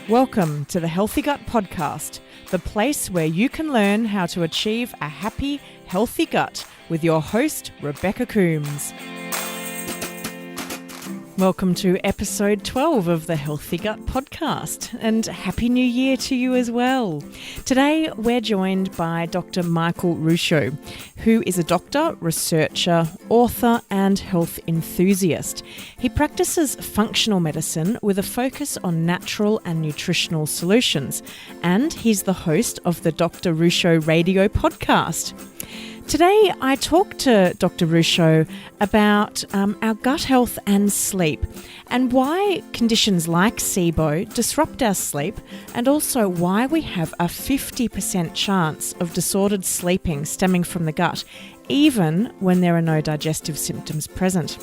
Welcome to the Healthy Gut Podcast, the place where you can learn how to achieve a happy, healthy gut with your host, Rebecca Coombs. Welcome to episode 12 of the Healthy Gut Podcast, and Happy New Year to you as well. Today, we're joined by Dr. Michael Ruscio, who is a doctor, researcher, author, and health enthusiast. He practices functional medicine with a focus on natural and nutritional solutions, and he's the host of the Dr. Ruscio radio podcast. Today, I talked to Dr. Ruscio about our gut health and sleep and why conditions like SIBO disrupt our sleep, and also why we have a 50% chance of disordered sleeping stemming from the gut, even when there are no digestive symptoms present.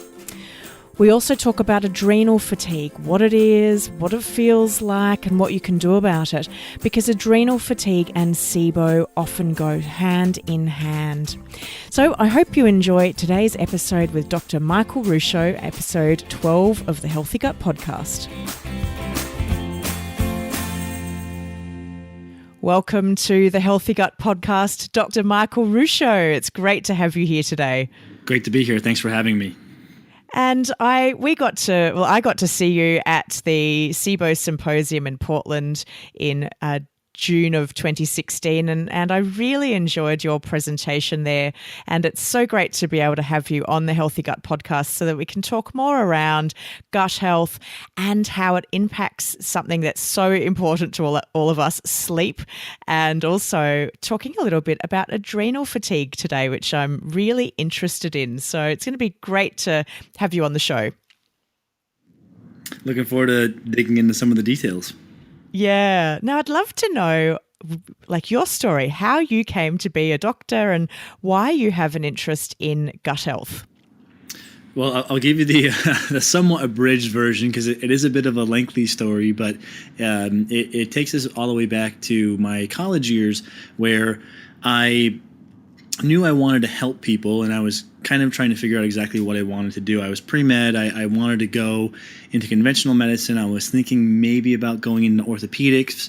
We also talk about adrenal fatigue, what it is, what it feels like, and what you can do about it, because adrenal fatigue and SIBO often go hand in hand. So I hope you enjoy today's episode with Dr. Michael Ruscio, episode 12 of the Healthy Gut Podcast. Welcome to the Healthy Gut Podcast, Dr. Michael Ruscio. It's great to have you here today. Great to be here. Thanks for having me. And I got to see you at the SIBO Symposium in Portland in June of 2016, and I really enjoyed your presentation there. And it's so great to be able to have you on the Healthy Gut Podcast so that we can talk more around gut health and how it impacts something that's so important to all of us, sleep, and also talking a little bit about adrenal fatigue today, which I'm really interested in. So it's going to be great to have you on the show. Looking forward to digging into some of the details. Yeah. Now, I'd love to know, like, your story, how you came to be a doctor and why you have an interest in gut health. Well, I'll give you the somewhat abridged version because it is a bit of a lengthy story, but it takes us all the way back to my college years where I knew I wanted to help people, and I was kind of trying to figure out exactly what I wanted to do. I was pre-med. I wanted to go into conventional medicine. I was thinking maybe about going into orthopedics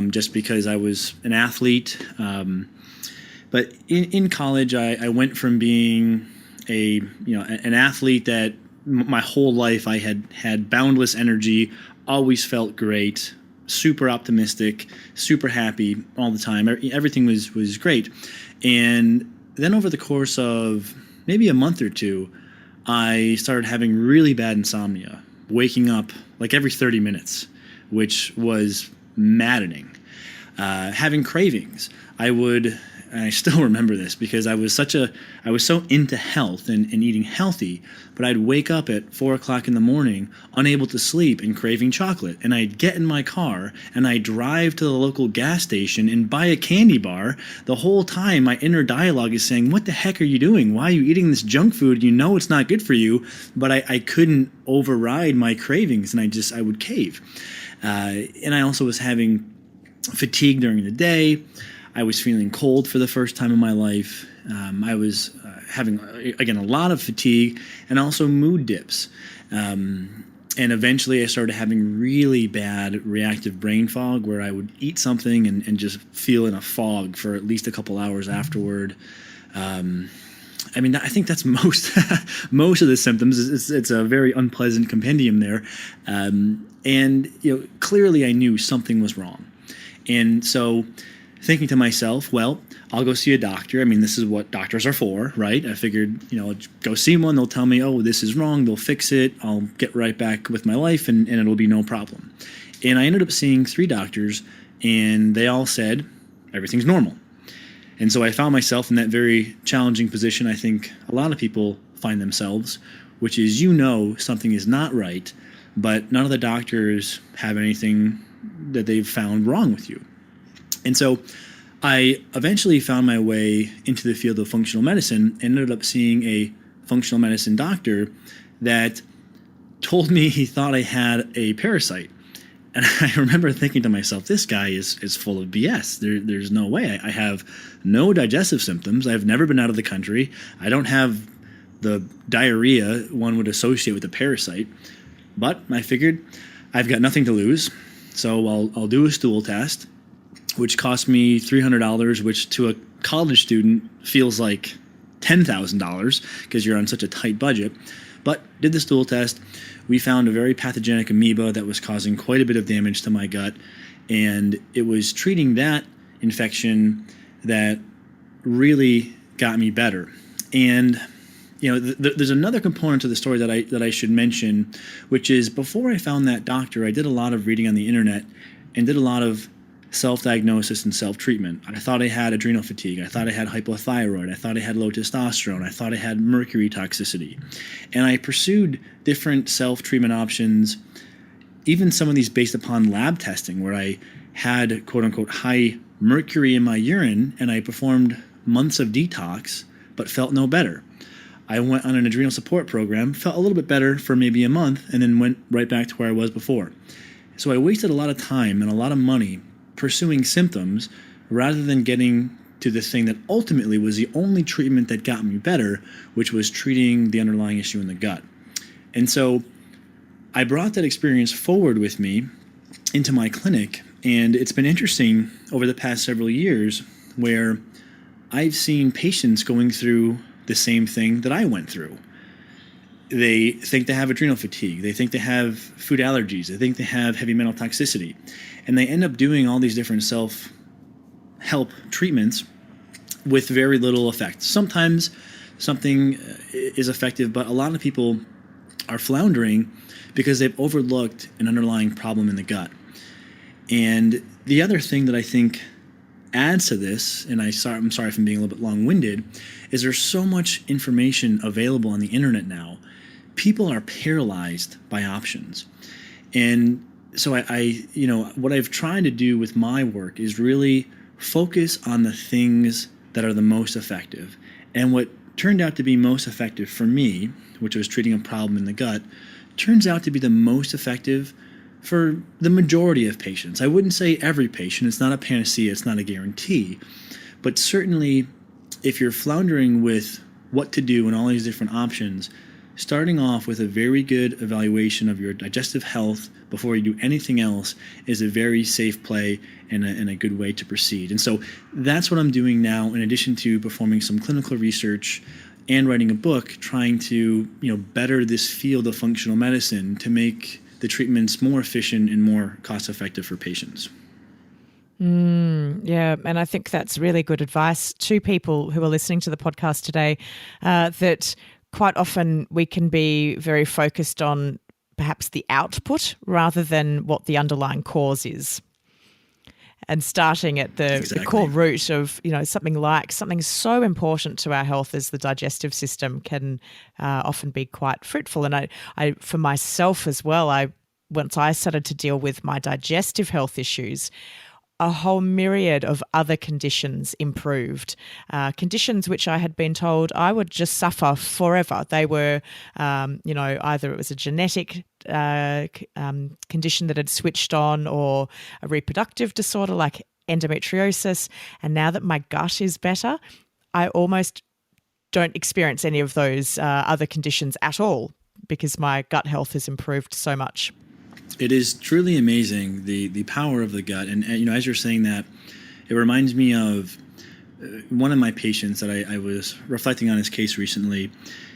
just because I was an athlete. But in college, I went from being an athlete that my whole life I had boundless energy, always felt great, super optimistic, super happy all the time. Everything was great. And then over the course of maybe a month or two, I started having really bad insomnia, waking up like every 30 minutes, which was maddening. Having cravings. I still remember this because I was so into health and eating healthy, but I'd wake up at 4 o'clock in the morning, unable to sleep and craving chocolate. And I'd get in my car and I'd drive to the local gas station and buy a candy bar. The whole time my inner dialogue is saying, what the heck are you doing? Why are you eating this junk food? You know it's not good for you. But I couldn't override my cravings, and I would cave. And I also was having fatigue during the day. I was feeling cold for the first time in my life. I was having, again, a lot of fatigue and also mood dips. And eventually I started having really bad reactive brain fog where I would eat something and just feel in a fog for at least a couple hours afterward. I think that's most of the symptoms. It's a very unpleasant compendium there. Clearly I knew something was wrong. And so thinking to myself, well, I'll go see a doctor. I mean, this is what doctors are for, right? I figured, I'll go see one. They'll tell me, oh, this is wrong. They'll fix it. I'll get right back with my life and it'll be no problem. And I ended up seeing 3 doctors, and they all said everything's normal. And so I found myself in that very challenging position I think a lot of people find themselves, which is something is not right, but none of the doctors have anything that they've found wrong with you. And so I eventually found my way into the field of functional medicine and ended up seeing a functional medicine doctor that told me he thought I had a parasite. And I remember thinking to myself, this guy is full of BS. There's no way. I have no digestive symptoms. I've never been out of the country. I don't have the diarrhea one would associate with a parasite. But I figured I've got nothing to lose. So I'll do a stool test, which cost me $300, which to a college student feels like $10,000 because you're on such a tight budget. But did the stool test. We found a very pathogenic amoeba that was causing quite a bit of damage to my gut. And it was treating that infection that really got me better. And there's another component to the story that I should mention, which is before I found that doctor, I did a lot of reading on the internet and did a lot of self-diagnosis and self-treatment. I thought I had adrenal fatigue. I thought I had hypothyroid. I thought I had low testosterone. I thought I had mercury toxicity. And I pursued different self-treatment options, even some of these based upon lab testing, where I had quote-unquote high mercury in my urine, and I performed months of detox, but felt no better. I went on an adrenal support program, felt a little bit better for maybe a month, and then went right back to where I was before. So I wasted a lot of time and a lot of money pursuing symptoms rather than getting to the thing that ultimately was the only treatment that got me better, which was treating the underlying issue in the gut. And so I brought that experience forward with me into my clinic, and it's been interesting over the past several years where I've seen patients going through the same thing that I went through. They think they have adrenal fatigue. They think they have food allergies. They think they have heavy metal toxicity. And they end up doing all these different self-help treatments with very little effect. Sometimes something is effective, but a lot of people are floundering because they've overlooked an underlying problem in the gut. And the other thing that I think adds to this, and I'm sorry if I'm being a little bit long-winded, is there's so much information available on the internet now. People are paralyzed by options. And so I what I've tried to do with my work is really focus on the things that are the most effective. And what turned out to be most effective for me, which was treating a problem in the gut, turns out to be the most effective for the majority of patients. I wouldn't say every patient. It's not a panacea. It's not a guarantee. But certainly, if you're floundering with what to do and all these different options, starting off with a very good evaluation of your digestive health before you do anything else is a very safe play and a good way to proceed. And so that's what I'm doing now, in addition to performing some clinical research and writing a book, trying to better this field of functional medicine to make the treatments more efficient and more cost-effective for patients. Yeah, and I think that's really good advice to people who are listening to the podcast today, that quite often we can be very focused on perhaps the output rather than what the underlying cause is. And starting at the core root of, something so important to our health as the digestive system can often be quite fruitful. And I for myself as well, once I started to deal with my digestive health issues, a whole myriad of other conditions improved, conditions which I had been told I would just suffer forever. They were, either it was a genetic condition that had switched on, or a reproductive disorder like endometriosis. And now that my gut is better, I almost don't experience any of those other conditions at all because my gut health has improved so much. It is truly amazing, the power of the gut. And as you're saying that, it reminds me of one of my patients that I was reflecting on his case recently.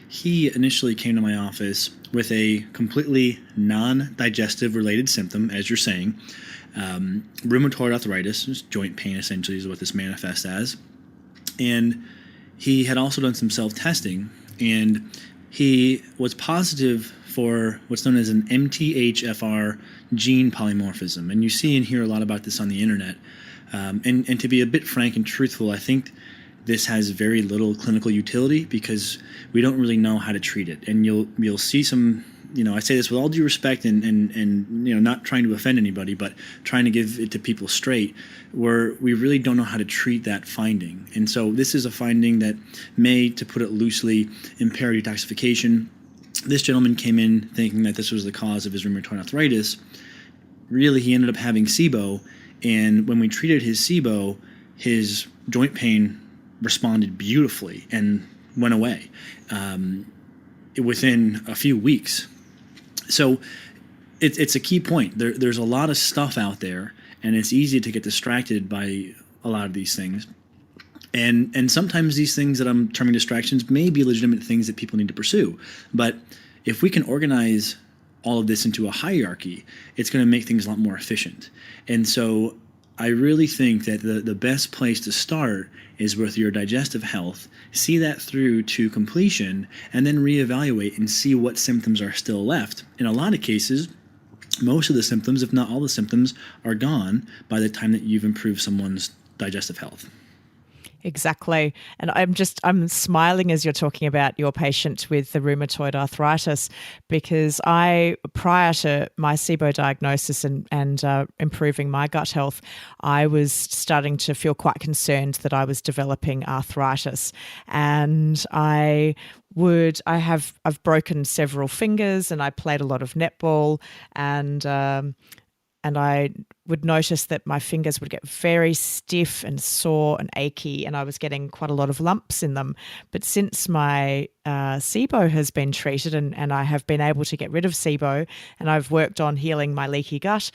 He initially came to my office with a completely non-digestive related symptom, as you're saying. Rheumatoid arthritis, joint pain essentially is what this manifests as. And he had also done some self-testing, and he was positive for what's known as an MTHFR gene polymorphism. And you see and hear a lot about this on the internet. And to be a bit frank and truthful, I think this has very little clinical utility because we don't really know how to treat it. And you'll see some, I say this with all due respect and not trying to offend anybody, but trying to give it to people straight, where we really don't know how to treat that finding. And so this is a finding that may, to put it loosely, impair detoxification. This gentleman came in thinking that this was the cause of his rheumatoid arthritis. Really, he ended up having SIBO, and when we treated his SIBO, his joint pain responded beautifully and went away within a few weeks. So it's a key point. There's a lot of stuff out there, and it's easy to get distracted by a lot of these things. And sometimes these things that I'm terming distractions may be legitimate things that people need to pursue. But if we can organize all of this into a hierarchy, it's going to make things a lot more efficient. And so I really think that the best place to start is with your digestive health, see that through to completion, and then reevaluate and see what symptoms are still left. In a lot of cases, most of the symptoms, if not all the symptoms, are gone by the time that you've improved someone's digestive health. Exactly. And I'm smiling as you're talking about your patient with the rheumatoid arthritis, because prior to my SIBO diagnosis and improving my gut health, I was starting to feel quite concerned that I was developing arthritis. And I've broken several fingers, and I played a lot of netball, and I would notice that my fingers would get very stiff and sore and achy, and I was getting quite a lot of lumps in them. But since my SIBO has been treated and I have been able to get rid of SIBO, and I've worked on healing my leaky gut,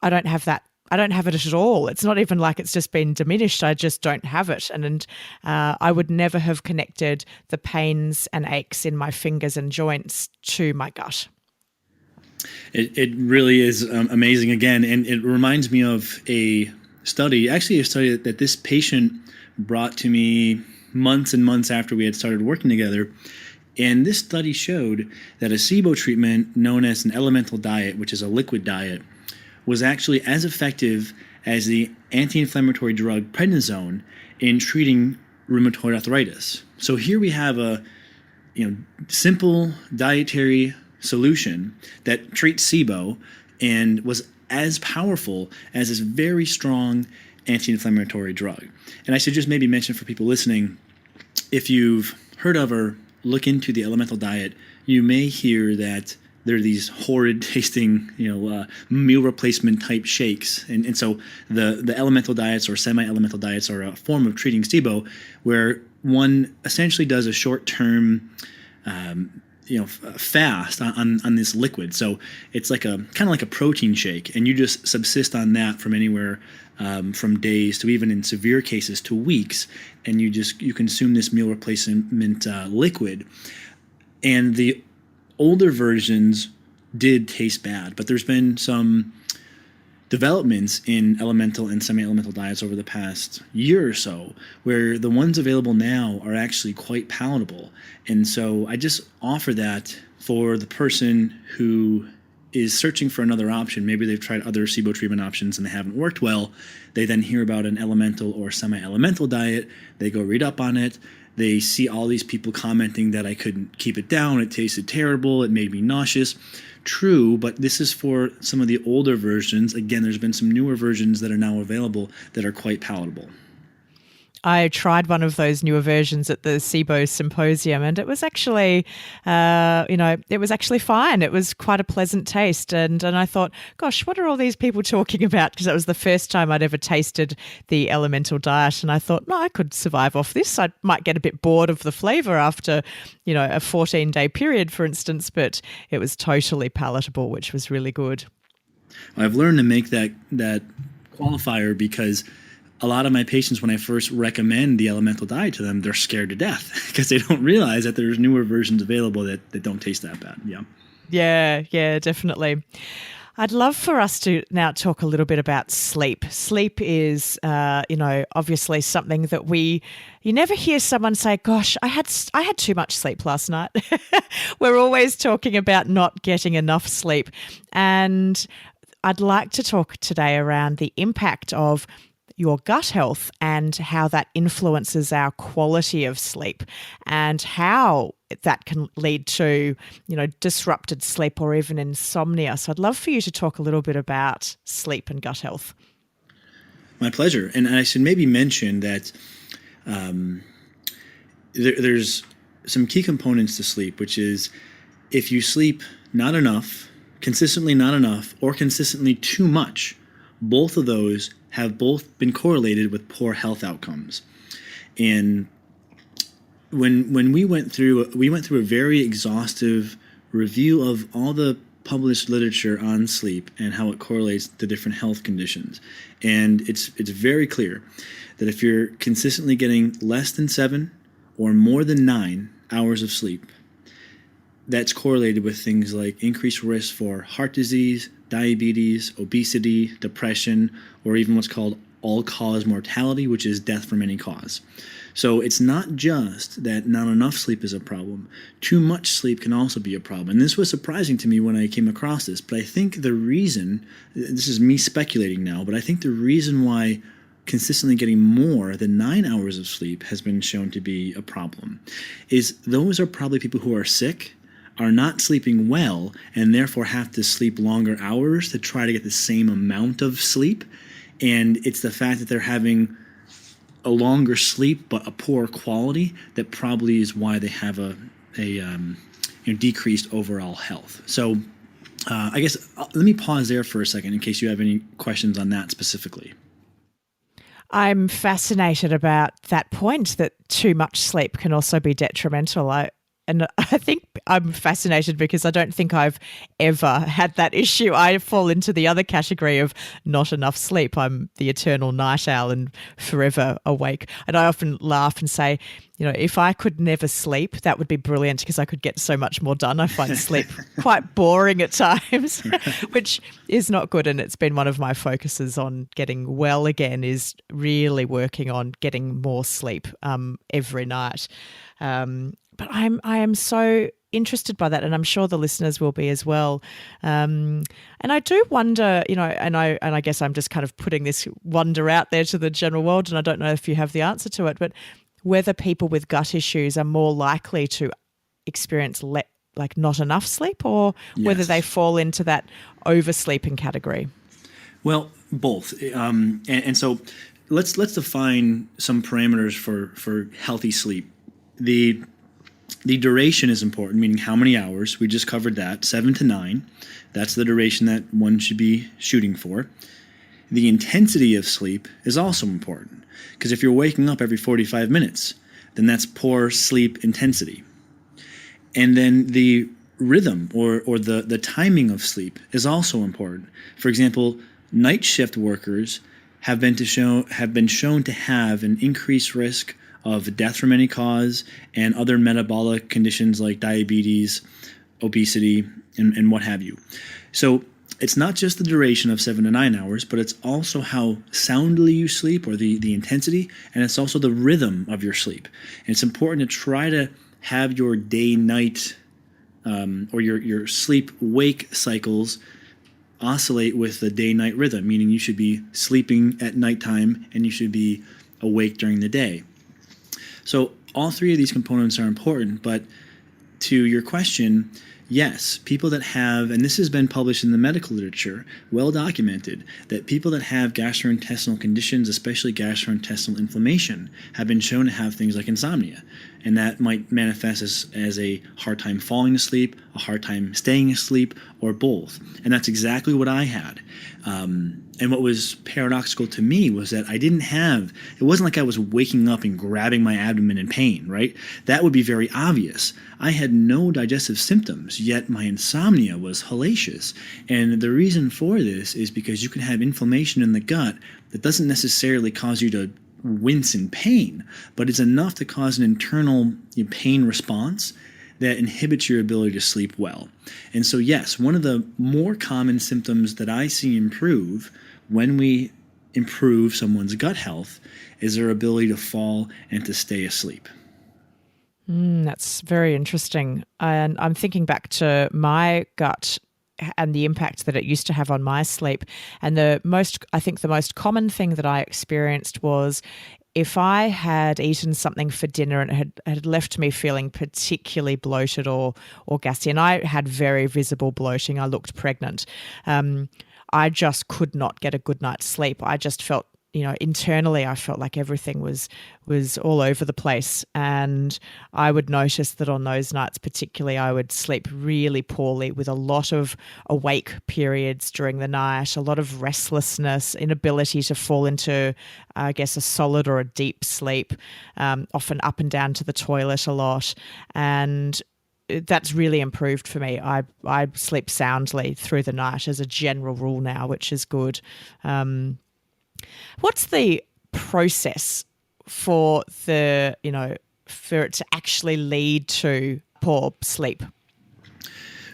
I don't have that. I don't have it at all. It's not even like it's just been diminished. I just don't have it. And I would never have connected the pains and aches in my fingers and joints to my gut. It really is amazing again, and it reminds me of a study that this patient brought to me months and months after we had started working together. And this study showed that a SIBO treatment known as an elemental diet, which is a liquid diet, was actually as effective as the anti-inflammatory drug prednisone in treating rheumatoid arthritis. So here we have a simple dietary solution that treats SIBO and was as powerful as this very strong anti-inflammatory drug. And I should just maybe mention for people listening, if you've heard of or look into the elemental diet, you may hear that there are these horrid tasting, meal replacement type shakes. And so the elemental diets or semi-elemental diets are a form of treating SIBO where one essentially does a short-term fast on this liquid. So it's like kind of like a protein shake, and you just subsist on that from anywhere from days to, even in severe cases, to weeks, and you consume this meal replacement liquid. And the older versions did taste bad, but there's been some developments in elemental and semi-elemental diets over the past year or so where the ones available now are actually quite palatable. And so I just offer that for the person who is searching for another option. Maybe they've tried other SIBO treatment options and they haven't worked well. They then hear about an elemental or semi-elemental diet. They go read up on it. They see all these people commenting that I couldn't keep it down. It tasted terrible. It made me nauseous. True, but this is for some of the older versions. Again, there's been some newer versions that are now available that are quite palatable. I tried one of those newer versions at the SIBO symposium, and it was actually, it was actually fine. It was quite a pleasant taste. And I thought, gosh, what are all these people talking about? Because that was the first time I'd ever tasted the elemental diet. And I thought, no, I could survive off this. I might get a bit bored of the flavor after, a 14-day period, for instance, but it was totally palatable, which was really good. I've learned to make that qualifier because a lot of my patients, when I first recommend the elemental diet to them, they're scared to death because they don't realize that there's newer versions available that don't taste that bad. Yeah, definitely. I'd love for us to now talk a little bit about sleep. Sleep is, obviously something that you never hear someone say, gosh, I had too much sleep last night. We're always talking about not getting enough sleep. And I'd like to talk today around the impact of your gut health and how that influences our quality of sleep and how that can lead to, disrupted sleep or even insomnia. So I'd love for you to talk a little bit about sleep and gut health. My pleasure. And I should maybe mention that there's some key components to sleep, which is if you sleep not enough, consistently not enough, or consistently too much, both of those have both been correlated with poor health outcomes. And when we went through a very exhaustive review of all the published literature on sleep and how it correlates to different health conditions. And it's very clear that if you're consistently getting less than 7 or more than 9 hours of sleep, that's correlated with things like increased risk for heart disease, diabetes, obesity, depression, or even what's called all-cause mortality, which is death from any cause. So it's not just that not enough sleep is a problem. Too much sleep can also be a problem. And this was surprising to me when I came across this, but I think the reason, this is me speculating now, but I think the reason why consistently getting more than 9 hours of sleep has been shown to be a problem is those are probably people who are sick, are not sleeping well, and therefore have to sleep longer hours to try to get the same amount of sleep. And it's the fact that they're having a longer sleep but a poor quality that probably is why they have a decreased overall health. So I guess let me pause there for a second in case you have any questions on that specifically. I'm fascinated about that point that too much sleep can also be detrimental. And I think I'm fascinated because I don't think I've ever had that issue. I fall into the other category of not enough sleep. I'm the eternal night owl and forever awake. And I often laugh and say, if I could never sleep, that would be brilliant because I could get so much more done. I find sleep quite boring at times, which is not good. And it's been one of my focuses on getting well again is really working on getting more sleep every night. But I am so interested by that, and I'm sure the listeners will be as well. And I do wonder, and I guess I'm just kind of putting this wonder out there to the general world, and I don't know if you have the answer to it, but whether people with gut issues are more likely to experience like not enough sleep, or whether they fall into that oversleeping category. Well, both, and so let's define some parameters for healthy sleep. The duration is important, meaning how many hours. We just covered that, 7 to 9. That's the duration that one should be shooting for. The intensity of sleep is also important because if you're waking up every 45 minutes, then that's poor sleep intensity. And then the rhythm or the timing of sleep is also important. For example, night shift workers have been shown to have an increased risk of death from any cause and other metabolic conditions like diabetes, obesity, and what have you. So it's not just the duration of 7 to 9 hours, but it's also how soundly you sleep or the intensity, and it's also the rhythm of your sleep. And it's important to try to have your day-night or your sleep-wake cycles oscillate with the day-night rhythm, meaning you should be sleeping at nighttime and you should be awake during the day. So all three of these components are important, but to your question, yes, people that have, and this has been published in the medical literature, well documented, that people that have gastrointestinal conditions, especially gastrointestinal inflammation, have been shown to have things like insomnia. And that might manifest as a hard time falling asleep, a hard time staying asleep, or both. And that's exactly what I had. And what was paradoxical to me was that it wasn't like I was waking up and grabbing my abdomen in pain, right? That would be very obvious. I had no digestive symptoms, yet my insomnia was hellacious. And the reason for this is because you can have inflammation in the gut that doesn't necessarily cause you to wince in pain, but it's enough to cause an internal pain response that inhibits your ability to sleep well. And so yes, one of the more common symptoms that I see improve when we improve someone's gut health is their ability to fall and to stay asleep. That's very interesting. And I'm thinking back to my gut and the impact that it used to have on my sleep. And the most common thing that I experienced was if I had eaten something for dinner and it had left me feeling particularly bloated or gassy, and I had very visible bloating, I looked pregnant, I just could not get a good night's sleep. I just felt, internally I felt like everything was all over the place. And I would notice that on those nights particularly, I would sleep really poorly with a lot of awake periods during the night, a lot of restlessness, inability to fall into, I guess, a solid or a deep sleep, often up and down to the toilet a lot. And that's really improved for me. I sleep soundly through the night as a general rule now, which is good. What's the process for for it to actually lead to poor sleep?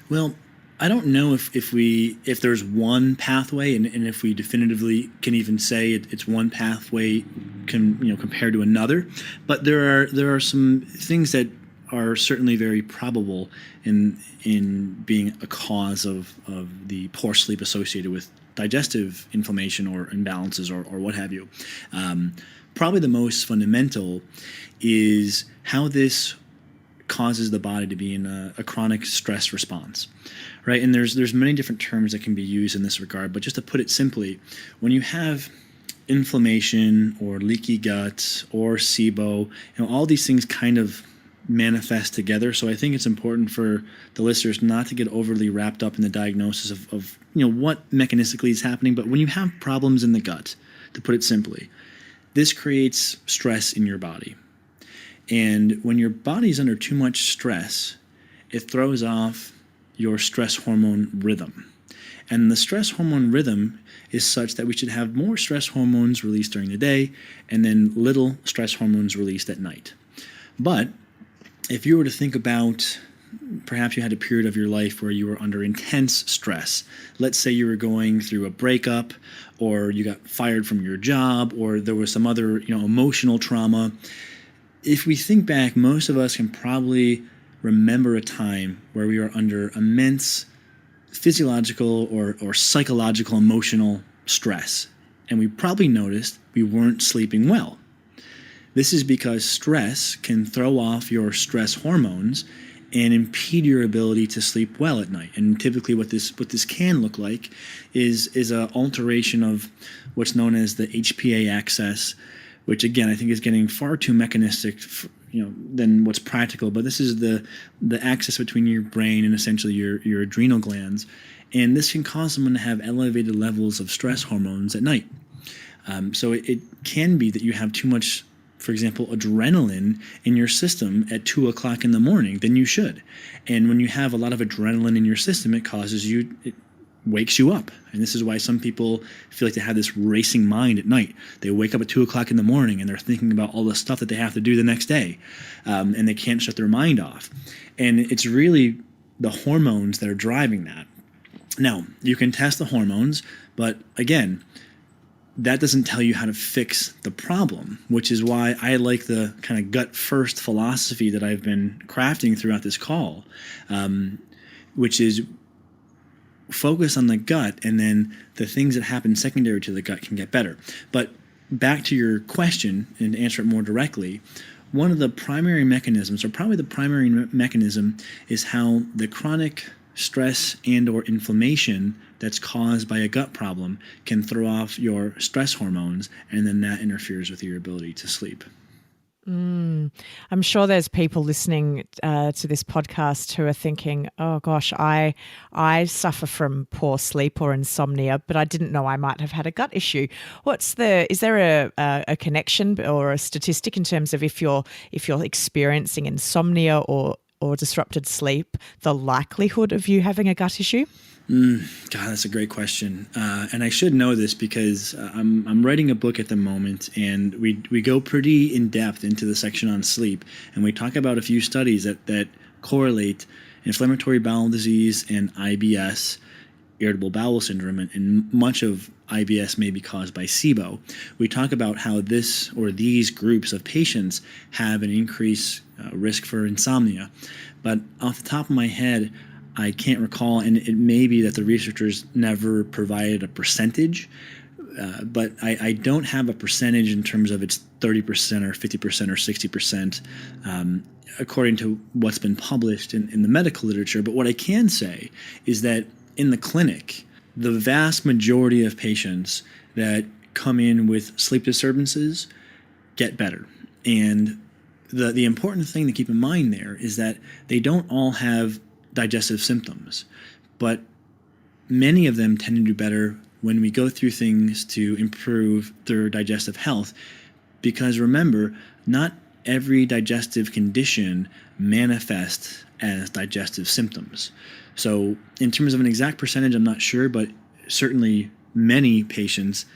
Well, I don't know if there's one pathway, and if we definitively can even say it's one pathway compared to another, but there are some things that are certainly very probable in being a cause of the poor sleep associated with digestive inflammation or imbalances or what have you. Probably the most fundamental is how this causes the body to be in a chronic stress response, right? And there's many different terms that can be used in this regard, but just to put it simply, when you have inflammation or leaky gut or SIBO, all these things kind of manifest together. So I think it's important for the listeners not to get overly wrapped up in the diagnosis of what mechanistically is happening. But when you have problems in the gut, to put it simply, this creates stress in your body. And when your body's under too much stress, it throws off your stress hormone rhythm. And the stress hormone rhythm is such that we should have more stress hormones released during the day and then little stress hormones released at night. But if you were to think about, perhaps you had a period of your life where you were under intense stress. Let's say you were going through a breakup, or you got fired from your job, or there was some other emotional trauma. If we think back, most of us can probably remember a time where we were under immense physiological or psychological emotional stress, and we probably noticed we weren't sleeping well. This is because stress can throw off your stress hormones and impede your ability to sleep well at night. And typically what this can look like is an alteration of what's known as the HPA axis, which again I think is getting far too mechanistic than what's practical. But this is the axis between your brain and essentially your adrenal glands. And this can cause someone to have elevated levels of stress hormones at night. So it can be that you have too much, for example, adrenaline in your system at 2 o'clock in the morning than you should. And when you have a lot of adrenaline in your system, it wakes you up. And this is why some people feel like they have this racing mind at night. They wake up at 2 o'clock in the morning and they're thinking about all the stuff that they have to do the next day. And they can't shut their mind off. And it's really the hormones that are driving that. Now, you can test the hormones, but again, that doesn't tell you how to fix the problem, which is why I like the kind of gut first philosophy that I've been crafting throughout this call, which is focus on the gut, and then the things that happen secondary to the gut can get better. But back to your question, and to answer it more directly, one of the primary mechanisms, or probably the primary mechanism, is how the chronic stress and or inflammation that's caused by a gut problem can throw off your stress hormones, and then that interferes with your ability to sleep. I'm sure there's people listening to this podcast who are thinking, oh gosh, I suffer from poor sleep or insomnia, but I didn't know I might have had a gut issue. Is there a connection or a statistic in terms of if you're experiencing insomnia or disrupted sleep, the likelihood of you having a gut issue? God, that's a great question. And I should know this because I'm writing a book at the moment, and we go pretty in depth into the section on sleep. And we talk about a few studies that correlate inflammatory bowel disease and IBS, irritable bowel syndrome, and much of IBS may be caused by SIBO. We talk about how this or these groups of patients have an increased risk for insomnia. But off the top of my head, I can't recall, and it may be that the researchers never provided a percentage, but I don't have a percentage in terms of it's 30% or 50% or 60%, according to what's been published in the medical literature. But what I can say is that in the clinic, the vast majority of patients that come in with sleep disturbances get better. And the important thing to keep in mind there is that they don't all have digestive symptoms, but many of them tend to do better when we go through things to improve their digestive health. Because remember, not every digestive condition manifests as digestive symptoms. So in terms of an exact percentage, I'm not sure, but certainly many patients,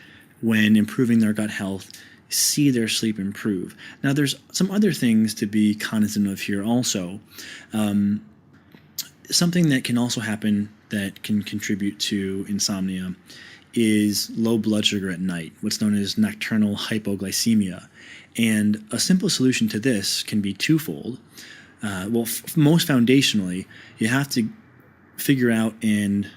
when improving their gut health, see their sleep improve. Now, there's some other things to be cognizant of here also. Something that can also happen that can contribute to insomnia is low blood sugar at night, what's known as nocturnal hypoglycemia. And a simple solution to this can be twofold. Most foundationally, you have to figure out and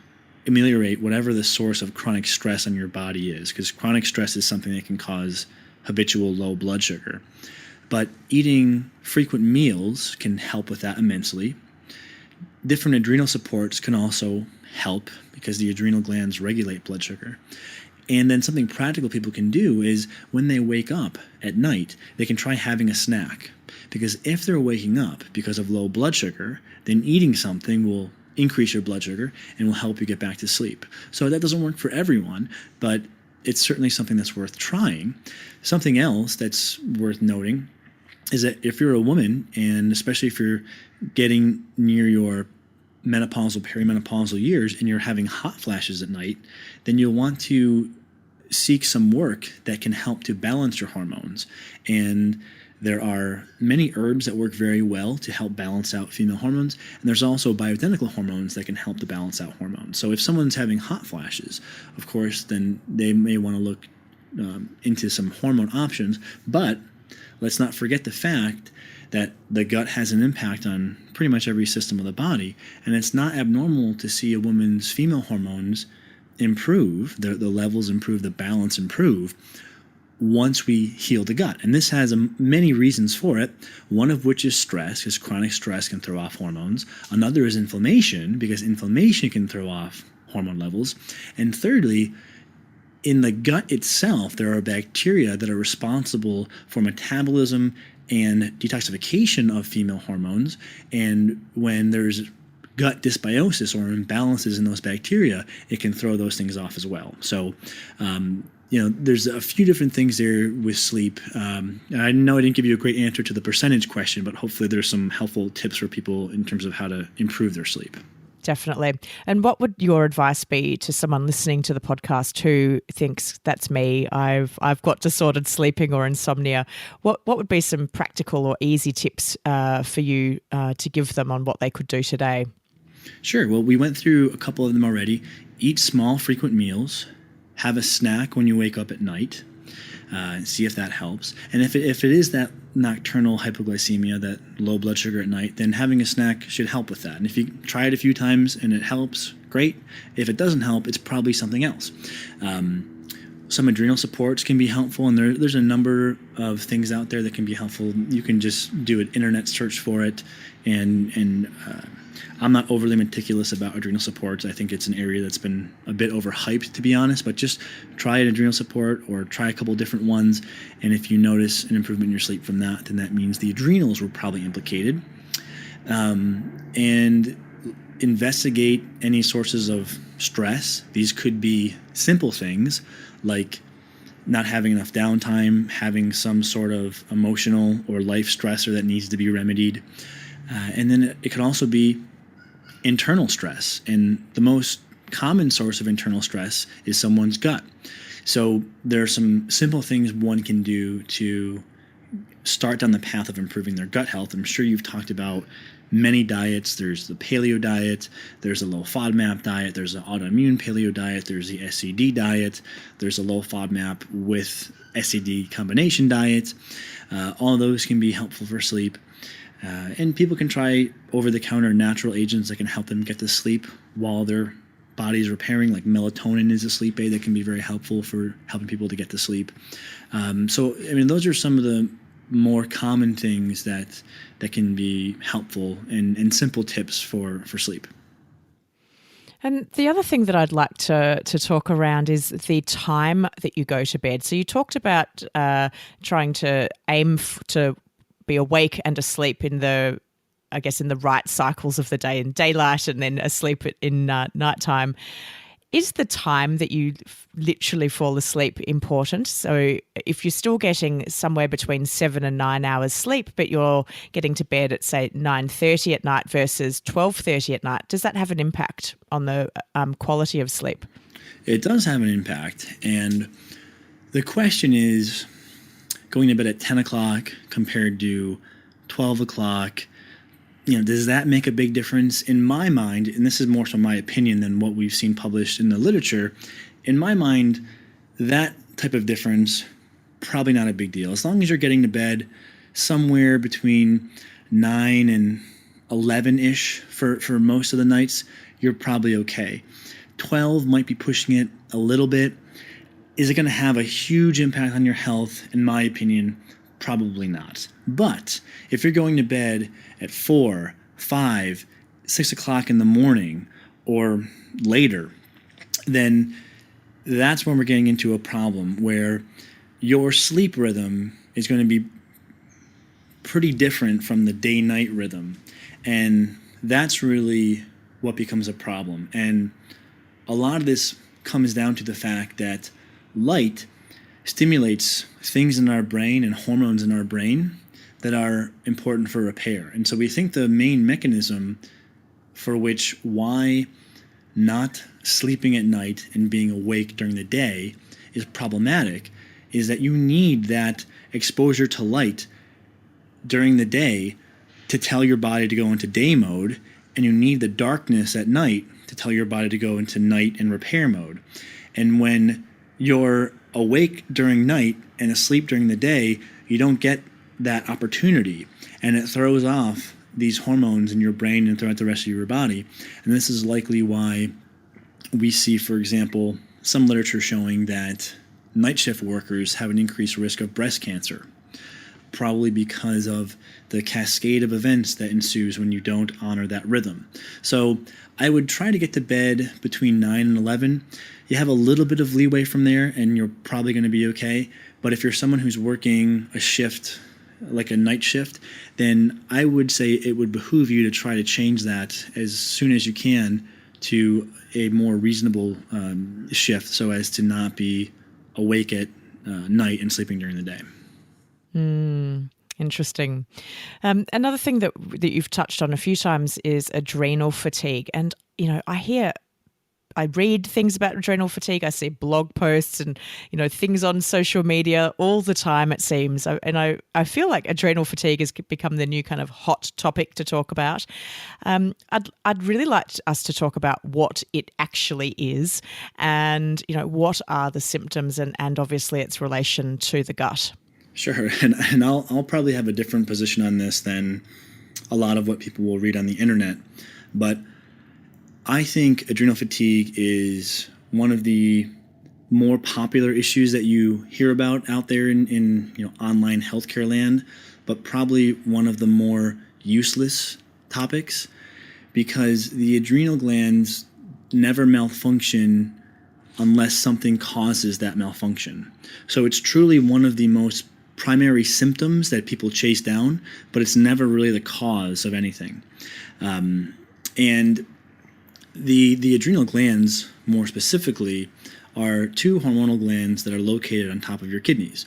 ameliorate whatever the source of chronic stress on your body is, because chronic stress is something that can cause habitual low blood sugar. But eating frequent meals can help with that immensely. Different adrenal supports can also help because the adrenal glands regulate blood sugar. And then something practical people can do is when they wake up at night, they can try having a snack. Because if they're waking up because of low blood sugar, then eating something will increase your blood sugar and will help you get back to sleep. So that doesn't work for everyone, but it's certainly something that's worth trying. Something else that's worth noting is that if you're a woman, and especially if you're getting near your menopausal, perimenopausal years and you're having hot flashes at night, then you'll want to seek some work that can help to balance your hormones. And there are many herbs that work very well to help balance out female hormones, and there's also bioidentical hormones that can help to balance out hormones. So if someone's having hot flashes, of course, then they may want to look into some hormone options, but let's not forget the fact that the gut has an impact on pretty much every system of the body, and it's not abnormal to see a woman's female hormones improve, the levels improve, the balance improve, once we heal the gut. And this has many reasons for it, one of which is stress, because chronic stress can throw off hormones. Another is inflammation, because inflammation can throw off hormone levels. And thirdly, in the gut itself, there are bacteria that are responsible for metabolism and detoxification of female hormones. And when there's gut dysbiosis or imbalances in those bacteria, it can throw those things off as well. So, there's a few different things there with sleep. I know I didn't give you a great answer to the percentage question, but hopefully there's some helpful tips for people in terms of how to improve their sleep. Definitely. And what would your advice be to someone listening to the podcast who thinks, that's me, I've got disordered sleeping or insomnia? What would be some practical or easy tips for you to give them on what they could do today? Sure. Well, we went through a couple of them already. Eat small, frequent meals. Have a snack when you wake up at night. See if that helps. And if it is that nocturnal hypoglycemia, that low blood sugar at night, then having a snack should help with that. And if you try it a few times and it helps, great. If it doesn't help, it's probably something else. Some adrenal supports can be helpful, and there's a number of things out there that can be helpful. You can just do an internet search for it, and I'm not overly meticulous about adrenal supports. I think it's an area that's been a bit overhyped, to be honest, but just try an adrenal support or try a couple different ones, and if you notice an improvement in your sleep from that, then that means the adrenals were probably implicated. And investigate any sources of stress. These could be simple things like not having enough downtime, having some sort of emotional or life stressor that needs to be remedied. And then it could also be internal stress. And the most common source of internal stress is someone's gut. So there are some simple things one can do to start down the path of improving their gut health. I'm sure you've talked about many diets. There's the paleo diet, there's a low FODMAP diet, there's an autoimmune paleo diet, there's the SCD diet, there's a low FODMAP with SCD combination diet. All of those can be helpful for sleep. And people can try over-the-counter natural agents that can help them get to sleep while their body's repairing, like melatonin is a sleep aid that can be very helpful for helping people to get to sleep. Those are some of the more common things that can be helpful and simple tips for sleep. And the other thing that I'd like to talk around is the time that you go to bed. So you talked about trying to aim to be awake and asleep in the right cycles of the day, in daylight and then asleep in nighttime. Is the time that you literally fall asleep important? So if you're still getting somewhere between 7 and 9 hours sleep, but you're getting to bed at, say, 9:30 at night versus 12:30 at night, does that have an impact on the quality of sleep? It does have an impact. And the question is, going to bed at 10 o'clock compared to 12 o'clock, does that make a big difference? In my mind, and this is more so my opinion than what we've seen published in the literature, in my mind, that type of difference, probably not a big deal. As long as you're getting to bed somewhere between 9 and 11-ish for most of the nights, you're probably okay. 12 might be pushing it a little bit. Is it going to have a huge impact on your health? In my opinion, probably not. But if you're going to bed at 4, 5, 6 o'clock in the morning or later, then that's when we're getting into a problem where your sleep rhythm is going to be pretty different from the day-night rhythm. And that's really what becomes a problem. And a lot of this comes down to the fact that light stimulates things in our brain and hormones in our brain that are important for repair. And so we think the main mechanism for which why not sleeping at night and being awake during the day is problematic is that you need that exposure to light during the day to tell your body to go into day mode, and you need the darkness at night to tell your body to go into night and repair mode. And when you're awake during night and asleep during the day, you don't get that opportunity, and it throws off these hormones in your brain and throughout the rest of your body. And this is likely why we see, for example, some literature showing that night shift workers have an increased risk of breast cancer, probably because of the cascade of events that ensues when you don't honor that rhythm. So I would try to get to bed between 9 and 11. You have a little bit of leeway from there, and you're probably going to be okay. But if you're someone who's working a shift, like a night shift, then I would say it would behoove you to try to change that as soon as you can to a more reasonable shift, so as to not be awake at night and sleeping during the day. Interesting. Another thing that you've touched on a few times is adrenal fatigue. And, I read things about adrenal fatigue. I see blog posts and, things on social media all the time, it seems. I feel like adrenal fatigue has become the new kind of hot topic to talk about. I'd really like us to talk about what it actually is and, what are the symptoms and obviously its relation to the gut. Sure, and I'll probably have a different position on this than a lot of what people will read on the internet, but I think adrenal fatigue is one of the more popular issues that you hear about out there in online healthcare land, but probably one of the more useless topics, because the adrenal glands never malfunction unless something causes that malfunction. So it's truly one of the most primary symptoms that people chase down, but it's never really the cause of anything. And the adrenal glands, more specifically, are two hormonal glands that are located on top of your kidneys.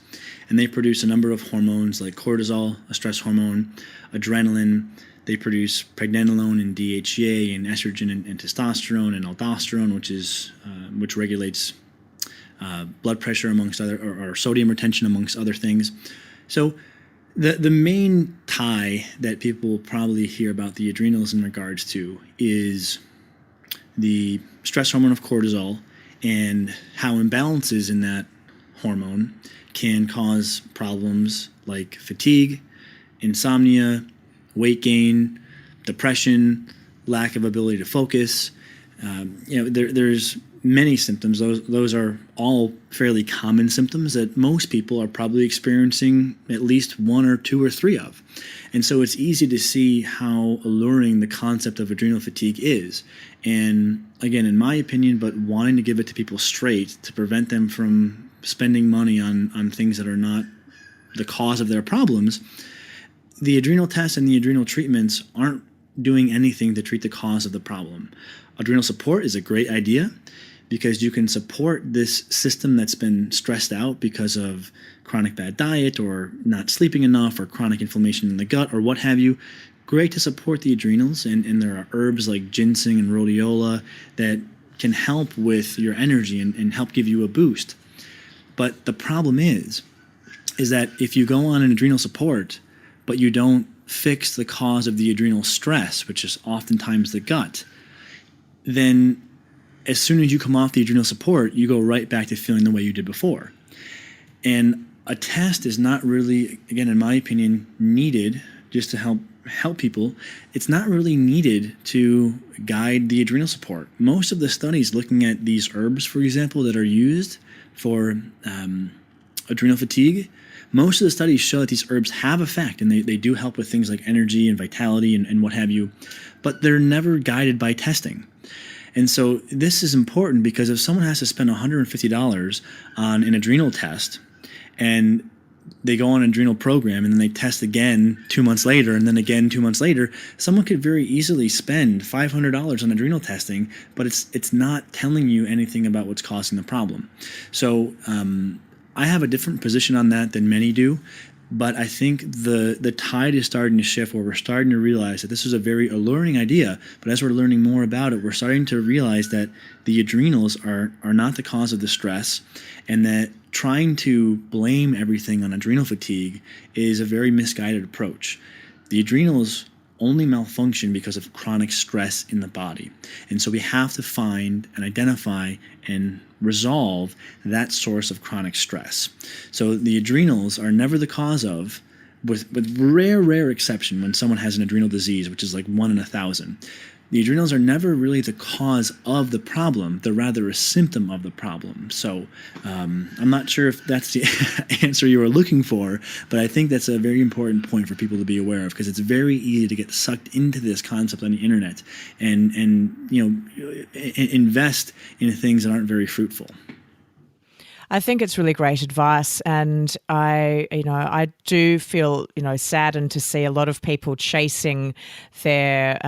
And they produce a number of hormones like cortisol, a stress hormone, adrenaline. They produce pregnenolone and DHEA and estrogen and testosterone and aldosterone, which regulates blood pressure amongst other, or sodium retention amongst other things. So the main tie that people probably hear about the adrenals in regards to is the stress hormone of cortisol and how imbalances in that hormone can cause problems like fatigue, insomnia, weight gain, depression, lack of ability to focus. There's many symptoms. Those are all fairly common symptoms that most people are probably experiencing at least one or two or three of. And so it's easy to see how alluring the concept of adrenal fatigue is. And again, in my opinion, but wanting to give it to people straight to prevent them from spending money on things that are not the cause of their problems, the adrenal tests and the adrenal treatments aren't doing anything to treat the cause of the problem. Adrenal support is a great idea because you can support this system that's been stressed out because of chronic bad diet or not sleeping enough or chronic inflammation in the gut or what have you. Great to support the adrenals, and there are herbs like ginseng and rhodiola that can help with your energy and help give you a boost. But the problem is that if you go on an adrenal support, but you don't fix the cause of the adrenal stress, which is oftentimes the gut, then as soon as you come off the adrenal support, you go right back to feeling the way you did before. And a test is not really, again, in my opinion, needed just to help people. It's not really needed to guide the adrenal support. Most of the studies looking at these herbs, for example, that are used for adrenal fatigue, most of the studies show that these herbs have effect, and they do help with things like energy and vitality and what have you, but they're never guided by testing. And so this is important because if someone has to spend $150 on an adrenal test and they go on an adrenal program and then they test again 2 months later and then again 2 months later, someone could very easily spend $500 on adrenal testing, but it's not telling you anything about what's causing the problem. So I have a different position on that than many do. But I think the tide is starting to shift where we're starting to realize that this is a very alluring idea, but as we're learning more about it, we're starting to realize that the adrenals are not the cause of the stress, and that trying to blame everything on adrenal fatigue is a very misguided approach. The adrenals only malfunction because of chronic stress in the body. And so we have to find and identify and resolve that source of chronic stress. So the adrenals are never the cause of, with rare exception when someone has an adrenal disease, which is like 1 in 1,000. The adrenals are never really the cause of the problem. They're rather a symptom of the problem. So I'm not sure if that's the answer you were looking for, but I think that's a very important point for people to be aware of, because it's very easy to get sucked into this concept on the internet and invest in things that aren't very fruitful. I think it's really great advice, and I do feel saddened to see a lot of people chasing their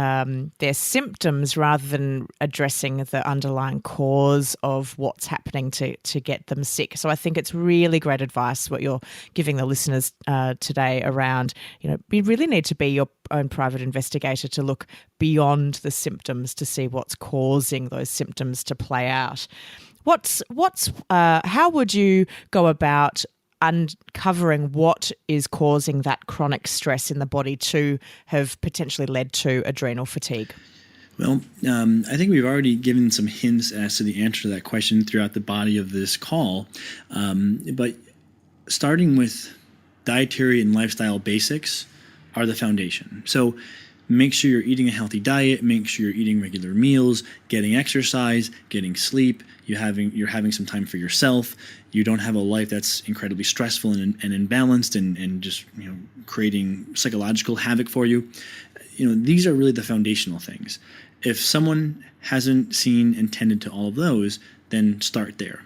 symptoms rather than addressing the underlying cause of what's happening to get them sick. So I think it's really great advice what you're giving the listeners today around, you really need to be your own private investigator to look beyond the symptoms to see what's causing those symptoms to play out. How would you go about uncovering what is causing that chronic stress in the body to have potentially led to adrenal fatigue? Well, I think we've already given some hints as to the answer to that question throughout the body of this call. But starting with dietary and lifestyle basics are the foundation. So make sure you're eating a healthy diet, make sure you're eating regular meals, getting exercise, getting sleep, you're having some time for yourself, you don't have a life that's incredibly stressful and imbalanced and just creating psychological havoc for you. These are really the foundational things. If someone hasn't seen and tended to all of those, then start there.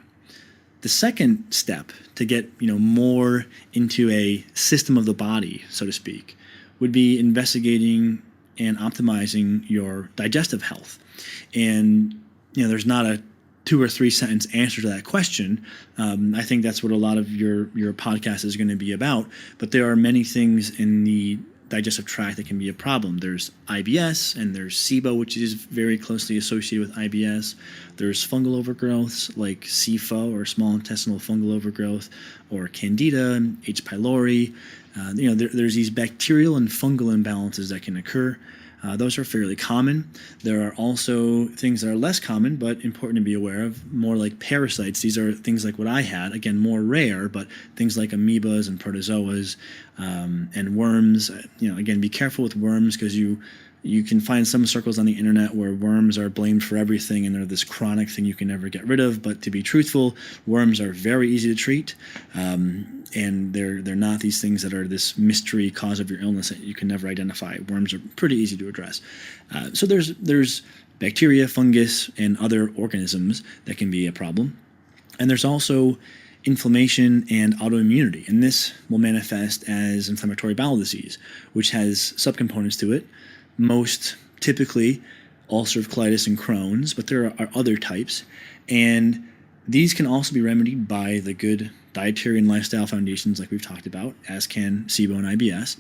The second step to get more into a system of the body, so to speak, would be investigating and optimizing your digestive health. And there's not a 2 or 3 sentence answer to that question. I think that's what a lot of your podcast is going to be about. But there are many things in the digestive tract that can be a problem. There's IBS and there's SIBO, which is very closely associated with IBS. There's fungal overgrowths like SIFO, or small intestinal fungal overgrowth, or Candida, H. pylori. There's these bacterial and fungal imbalances that can occur. Those are fairly common. There are also things that are less common but important to be aware of, more like parasites. These are things like what I had, again, more rare, but things like amoebas and protozoas and worms. Again, be careful with worms, because you can find some circles on the internet where worms are blamed for everything and they're this chronic thing you can never get rid of. But to be truthful, worms are very easy to treat, and they're not these things that are this mystery cause of your illness that you can never identify. Worms are pretty easy to address. So there's bacteria, fungus, and other organisms that can be a problem. And there's also inflammation and autoimmunity, and this will manifest as inflammatory bowel disease, which has subcomponents to it. Most typically ulcerative colitis and Crohn's, but there are other types. And these can also be remedied by the good dietary and lifestyle foundations like we've talked about, as can SIBO and IBS.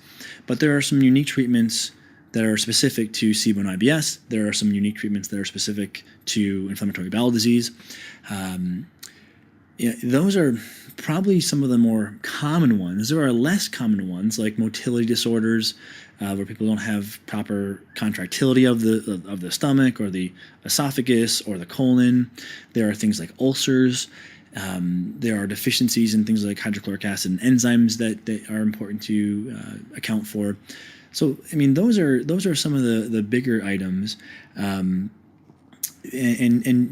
But there are some unique treatments that are specific to SIBO and IBS. There are some unique treatments that are specific to inflammatory bowel disease. Those are probably some of the more common ones. There are less common ones like motility disorders, where people don't have proper contractility of the stomach or the esophagus or the colon. There are things like ulcers. There are deficiencies in things like hydrochloric acid and enzymes that are important to account for. So, I mean, those are some of the bigger items. And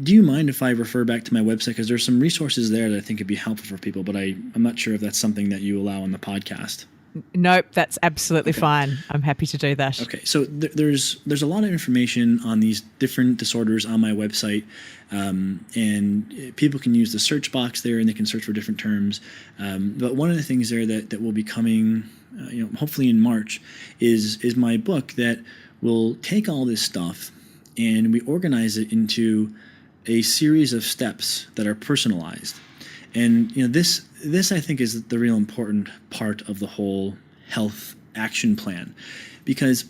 do you mind if I refer back to my website? Because there's some resources there that I think would be helpful for people, but I'm not sure if that's something that you allow on the podcast. Nope, that's absolutely fine. I'm happy to do that. Okay, so there's a lot of information on these different disorders on my website, and people can use the search box there, and they can search for different terms. But one of the things there that will be coming, hopefully in March, is my book that will take all this stuff and we organize it into a series of steps that are personalized. And this I think is the real important part of the whole health action plan, because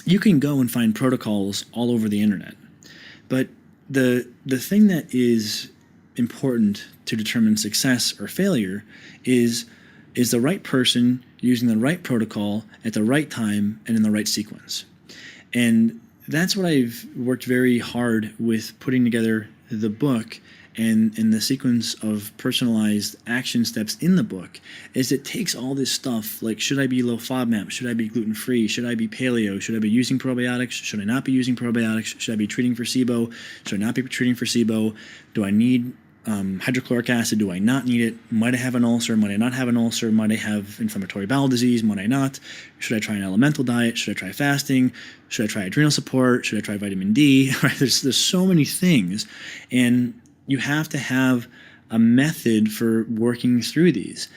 you can go and find protocols all over the internet, but the thing that is important to determine success or failure is the right person using the right protocol at the right time and in the right sequence. And that's what I've worked very hard with putting together the book. And the sequence of personalized action steps in the book is it takes all this stuff, like, should I be low FODMAP? Should I be gluten-free? Should I be paleo? Should I be using probiotics? Should I not be using probiotics? Should I be treating for SIBO? Should I not be treating for SIBO? Do I need hydrochloric acid? Do I not need it? Might I have an ulcer? Might I not have an ulcer? Might I have inflammatory bowel disease? Might I not? Should I try an elemental diet? Should I try fasting? Should I try adrenal support? Should I try vitamin D? Right? There's so many things. And you have to have a method for working through these.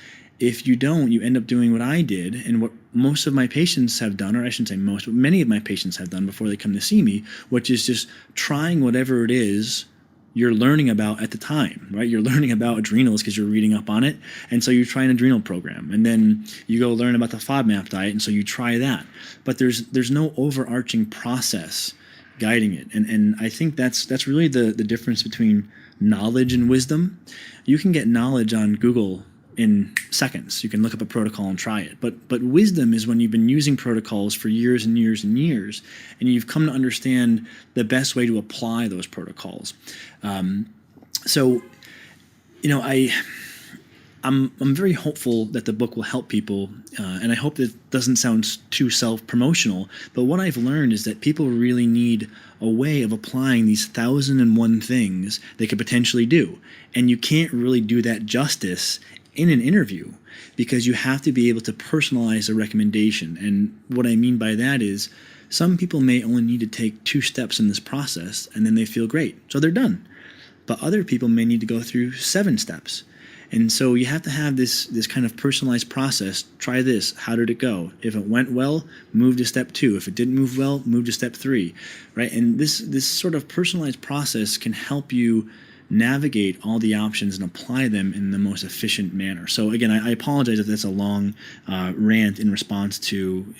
If you don't, you end up doing what I did and what most of my patients have done, or I shouldn't say most, but many of my patients have done before they come to see me, which is just trying whatever it is you're learning about at the time, right? You're learning about adrenals because you're reading up on it, and so you try an adrenal program, and then you go learn about the FODMAP diet, and so you try that. But there's no overarching process guiding it, and I think that's really the difference between knowledge and wisdom. You can get knowledge on Google in seconds. You can look up a protocol and try it. But wisdom is when you've been using protocols for years and years and years, and you've come to understand the best way to apply those protocols. I'm very hopeful that the book will help people, and I hope that doesn't sound too self-promotional, but what I've learned is that people really need a way of applying these 1,001 things they could potentially do. And you can't really do that justice in an interview, because you have to be able to personalize a recommendation. And what I mean by that is some people may only need to take 2 steps in this process and then they feel great, so they're done. But other people may need to go through 7 steps. And so you have to have this kind of personalized process. Try this. How did it go? If it went well, move to step 2. If it didn't move well, move to step 3, right? And this sort of personalized process can help you navigate all the options and apply them in the most efficient manner. So again, I apologize if that's a long rant in response to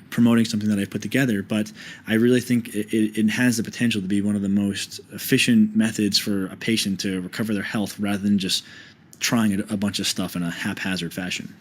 promoting something that I've put together, but I really think it has the potential to be one of the most efficient methods for a patient to recover their health, rather than just trying a bunch of stuff in a haphazard fashion.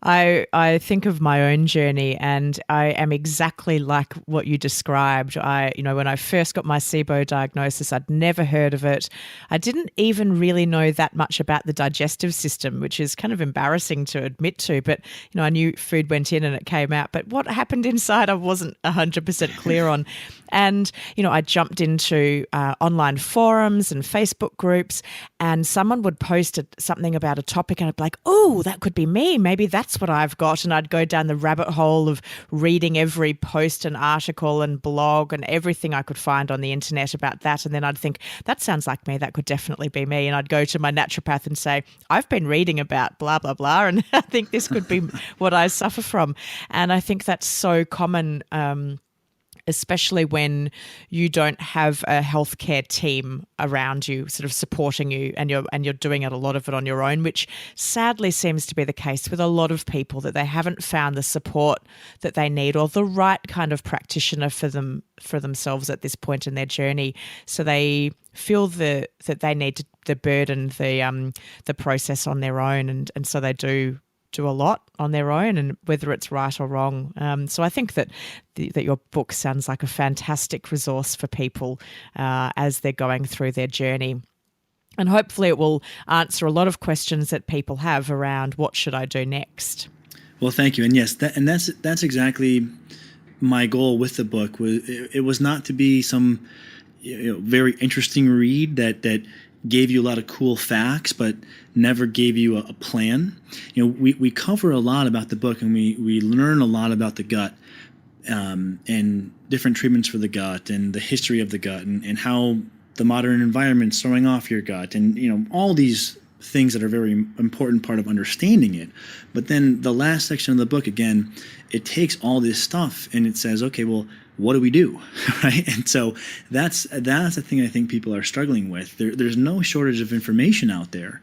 I think of my own journey, and I am exactly like what you described. When I first got my SIBO diagnosis, I'd never heard of it. I didn't even really know that much about the digestive system, which is kind of embarrassing to admit to, but I knew food went in and it came out, but what happened inside I wasn't 100% clear on. And, I jumped into online forums and Facebook groups, and someone would post something about a topic and I'd be like, oh, that could be me. Maybe that's what I've got. And I'd go down the rabbit hole of reading every post and article and blog and everything I could find on the internet about that. And then I'd think, that sounds like me. That could definitely be me. And I'd go to my naturopath and say, I've been reading about blah, blah, blah, and I think this could be what I suffer from. And I think that's so common, especially when you don't have a healthcare team around you sort of supporting you, and you're doing a lot of it on your own, which sadly seems to be the case with a lot of people, that they haven't found the support that they need or the right kind of practitioner for themselves at this point in their journey. So they feel that they need to burden the process on their own, and so they do a lot on their own, and whether it's right or wrong. So I think that that your book sounds like a fantastic resource for people as they're going through their journey. And hopefully it will answer a lot of questions that people have around what should I do next. Well, thank you. And yes, that's exactly my goal with the book. It was not to be some very interesting read that gave you a lot of cool facts, but never gave you a plan. We cover a lot about the book, and we learn a lot about the gut, and different treatments for the gut, and the history of the gut, and how the modern environment's throwing off your gut, and all these things that are very important part of understanding it. But then the last section of the book, again, it takes all this stuff and it says, okay, well, what do we do, right? And so that's the thing I think people are struggling with. There's no shortage of information out there.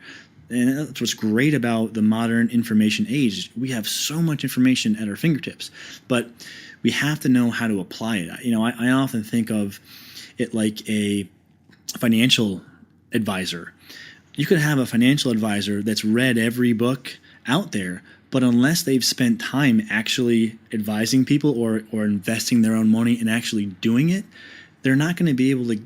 And that's what's great about the modern information age. We have so much information at our fingertips, but we have to know how to apply it. I often think of it like a financial advisor. You could have a financial advisor that's read every book out there, but unless they've spent time actually advising people or investing their own money and actually doing it, they're not going to be able to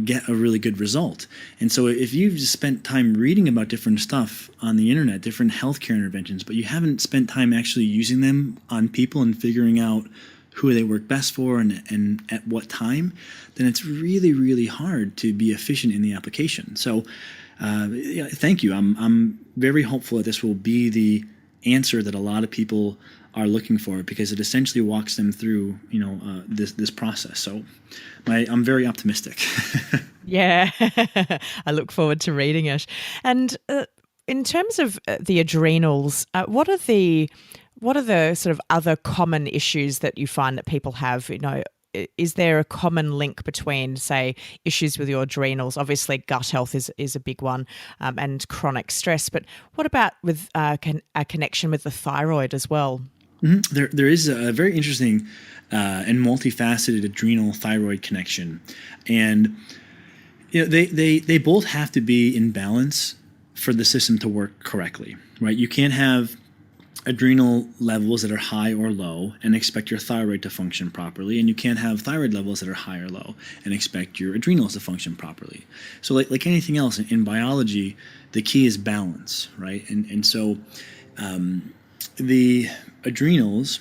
get a really good result. And so if you've just spent time reading about different stuff on the internet, different healthcare interventions, but you haven't spent time actually using them on people and figuring out who they work best for and at what time, then it's really, really hard to be efficient in the application. So thank you. I'm very hopeful that this will be the answer that a lot of people are looking for, because it essentially walks them through, this process. So I'm very optimistic. Yeah, I look forward to reading it. And in terms of the adrenals, what are the sort of other common issues that you find that people have? Is there a common link between, say, issues with your adrenals? Obviously, gut health is a big one, and chronic stress. But what about with a connection with the thyroid as well? Mm-hmm. There is a very interesting and multifaceted adrenal thyroid connection, and they both have to be in balance for the system to work correctly, right? You can't have adrenal levels that are high or low and expect your thyroid to function properly, and you can't have thyroid levels that are high or low and expect your adrenals to function properly. So like anything else in biology, the key is balance, right? And so the adrenals,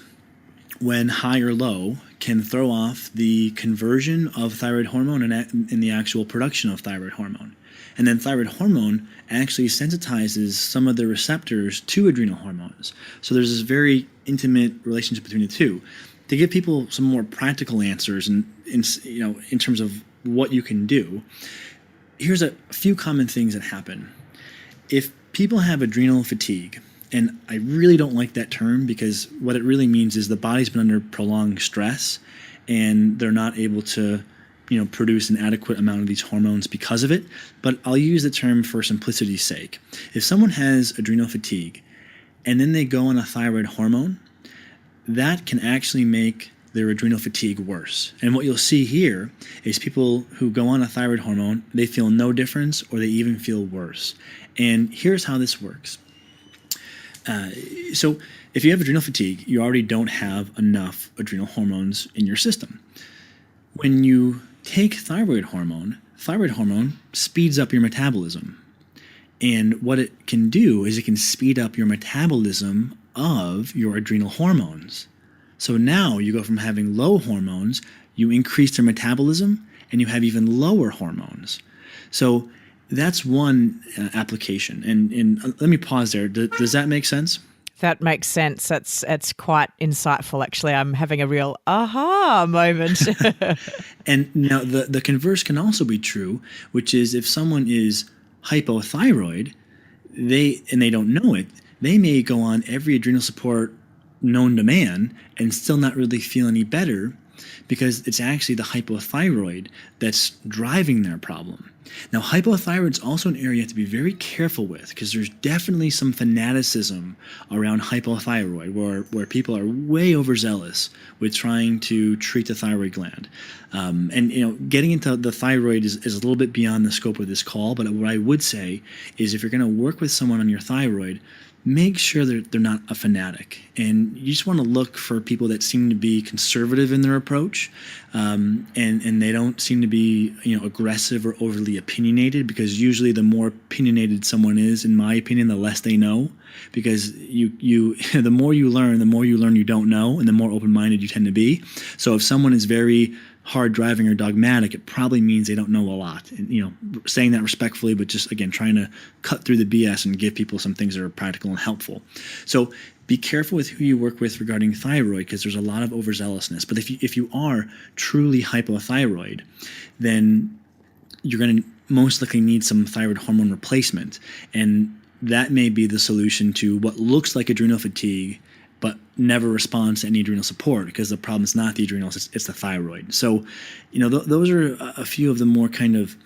when high or low, can throw off the conversion of thyroid hormone and the actual production of thyroid hormone. And then thyroid hormone actually sensitizes some of the receptors to adrenal hormones. So there's this very intimate relationship between the two. To give people some more practical answers in terms of what you can do, here's a few common things that happen. If people have adrenal fatigue, and I really don't like that term, because what it really means is the body's been under prolonged stress and they're not able to produce an adequate amount of these hormones because of it. But I'll use the term for simplicity's sake. If someone has adrenal fatigue and then they go on a thyroid hormone, that can actually make their adrenal fatigue worse. And what you'll see here is people who go on a thyroid hormone, they feel no difference or they even feel worse. And here's how this works. So if you have adrenal fatigue, you already don't have enough adrenal hormones in your system. When you take thyroid hormone speeds up your metabolism. And what it can do is it can speed up your metabolism of your adrenal hormones. So now you go from having low hormones, you increase their metabolism, and you have even lower hormones. So that's one application. And let me pause there. Does that make sense? That makes sense. That's quite insightful, actually. I'm having a real aha moment. And now the converse can also be true, which is if someone is hypothyroid, they don't know it, they may go on every adrenal support known to man and still not really feel any better because it's actually the hypothyroid that's driving their problem. Now, hypothyroid is also an area you have to be very careful with, because there's definitely some fanaticism around hypothyroid where people are way overzealous with trying to treat the thyroid gland. And getting into the thyroid is a little bit beyond the scope of this call, but what I would say is if you're going to work with someone on your thyroid, make sure that they're not a fanatic. And you just want to look for people that seem to be conservative in their approach, and they don't seem to be aggressive or overly opinionated, because usually the more opinionated someone is, in my opinion, the less they know, because you the more you learn you don't know, and the more open-minded you tend to be. So if someone is very hard driving or dogmatic, it probably means they don't know a lot. And saying that respectfully, but just again trying to cut through the BS and give people some things that are practical and helpful. So be careful with who you work with regarding thyroid, because there's a lot of overzealousness. But if you are truly hypothyroid, then you're going to most likely need some thyroid hormone replacement, and that may be the solution to what looks like adrenal fatigue but never responds to any adrenal support, because the problem is not the adrenals, it's the thyroid. So, those are a few of the more kind of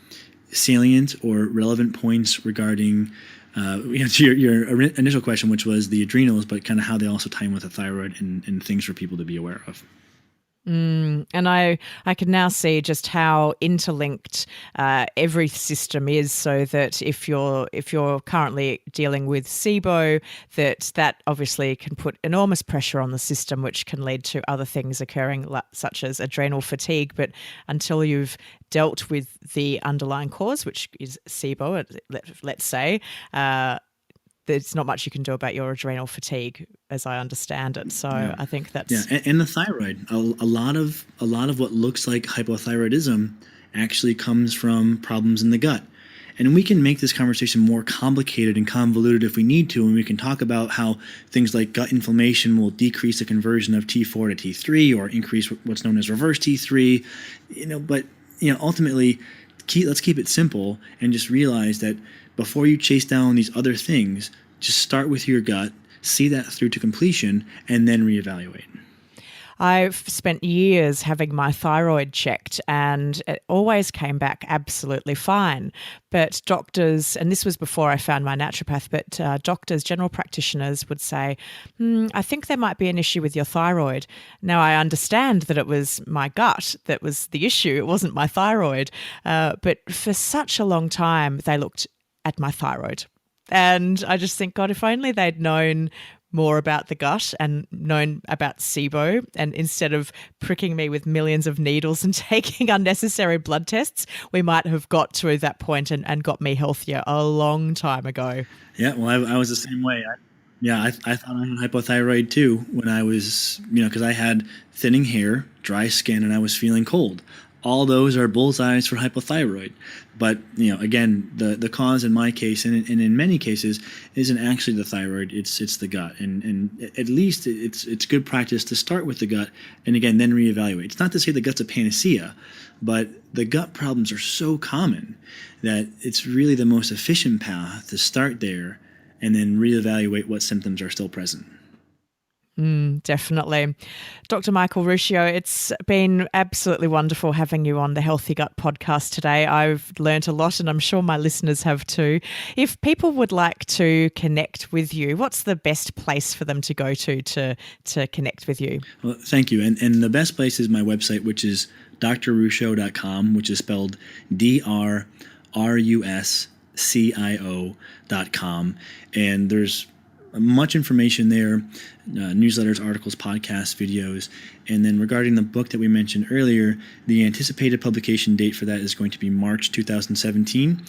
salient or relevant points regarding, to your initial question, which was the adrenals, but kind of how they also tie in with the thyroid and things for people to be aware of. And I can now see just how interlinked every system is, so that if you're currently dealing with SIBO, that obviously can put enormous pressure on the system, which can lead to other things occurring, such as adrenal fatigue. But until you've dealt with the underlying cause, which is SIBO, let's say, there's not much you can do about your adrenal fatigue, as I understand it. So yeah. I think that's and the thyroid. A lot of what looks like hypothyroidism actually comes from problems in the gut. And we can make this conversation more complicated and convoluted if we need to, and we can talk about how things like gut inflammation will decrease the conversion of T4 to T3 or increase what's known as reverse T3. But ultimately, let's keep it simple and just realize that before you chase down these other things, just start with your gut, see that through to completion, and then reevaluate. I've spent years having my thyroid checked, and it always came back absolutely fine. But doctors, and this was before I found my naturopath, but doctors, general practitioners would say, I think there might be an issue with your thyroid. Now, I understand that it was my gut that was the issue. It wasn't my thyroid. But for such a long time, they looked at my thyroid. And I just think, God, if only they'd known more about the gut and known about SIBO, and instead of pricking me with millions of needles and taking unnecessary blood tests, we might have got to that point and got me healthier a long time ago. Yeah, well, I was the same way. I thought I had hypothyroid too when I was, because I had thinning hair, dry skin, and I was feeling cold. All those are bullseyes for hypothyroid. But, again, the cause in my case and in many cases isn't actually the thyroid, it's the gut. And at least it's good practice to start with the gut and, again, then reevaluate. It's not to say the gut's a panacea, but the gut problems are so common that it's really the most efficient path to start there and then reevaluate what symptoms are still present. Definitely. Dr. Michael Ruscio, it's been absolutely wonderful having you on the Healthy Gut podcast today. I've learnt a lot, and I'm sure my listeners have too. If people would like to connect with you, what's the best place for them to go to connect with you? Well, thank you. And the best place is my website, which is drruscio.com, which is spelled drruscio.com. And there's much information there, newsletters, articles, podcasts, videos. And then regarding the book that we mentioned earlier, the anticipated publication date for that is going to be March 2017.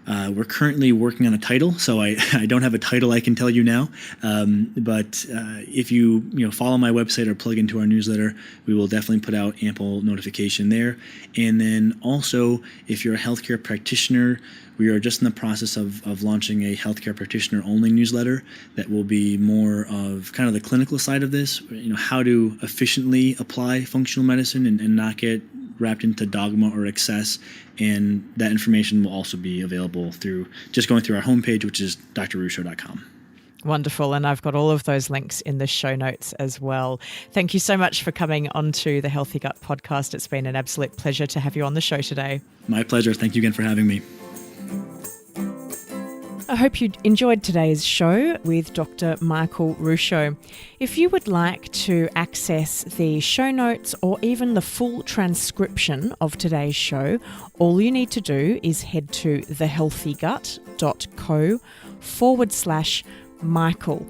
We're currently working on a title, so I don't have a title I can tell you now. But if you follow my website or plug into our newsletter, we will definitely put out ample notification there. And then also, if you're a healthcare practitioner, we are just in the process of launching a healthcare practitioner only newsletter that will be more of kind of the clinical side of this, how to efficiently apply functional medicine and not get wrapped into dogma or excess. And that information will also be available through just going through our homepage, which is drruscio.com. Wonderful. And I've got all of those links in the show notes as well. Thank you so much for coming onto the Healthy Gut podcast. It's been an absolute pleasure to have you on the show today. My pleasure. Thank you again for having me. I hope you enjoyed today's show with Dr. Michael Ruscio. If you would like to access the show notes or even the full transcription of today's show, all you need to do is head to thehealthygut.co/Michael.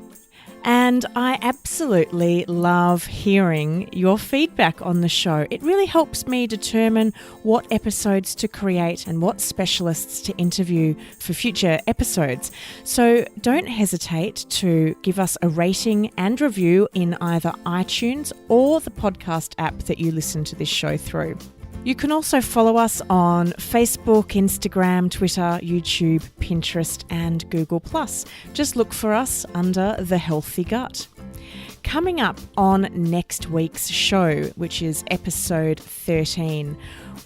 And I absolutely love hearing your feedback on the show. It really helps me determine what episodes to create and what specialists to interview for future episodes. So don't hesitate to give us a rating and review in either iTunes or the podcast app that you listen to this show through. You can also follow us on Facebook, Instagram, Twitter, YouTube, Pinterest, and Google+. Just look for us under The Healthy Gut. Coming up on next week's show, which is episode 13,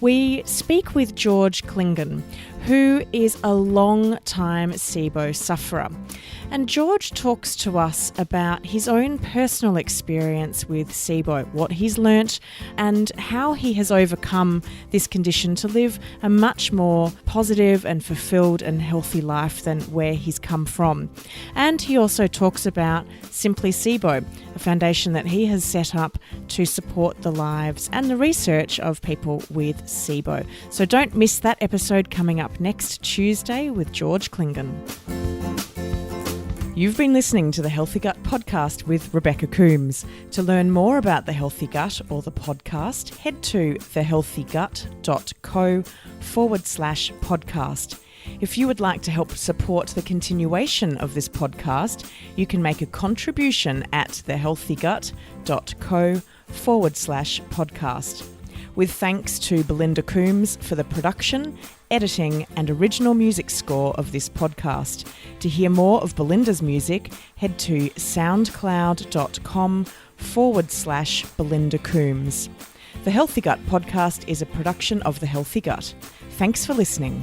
we speak with George Klingon, who is a long-time SIBO sufferer. And George talks to us about his own personal experience with SIBO, what he's learnt, and how he has overcome this condition to live a much more positive and fulfilled and healthy life than where he's come from. And he also talks about Simply SIBO, a foundation that he has set up to support the lives and the research of people with SIBO. So don't miss that episode coming up next Tuesday with George Klingon. You've been listening to the Healthy Gut podcast with Rebecca Coombs. To learn more about the Healthy Gut or the podcast, head to thehealthygut.co/podcast. If you would like to help support the continuation of this podcast, you can make a contribution at thehealthygut.co/podcast. With thanks to Belinda Coombs for the production, editing and original music score of this podcast. To hear more of Belinda's music, head to soundcloud.com/Belinda Coombs. The Healthy Gut podcast is a production of The Healthy Gut. Thanks for listening.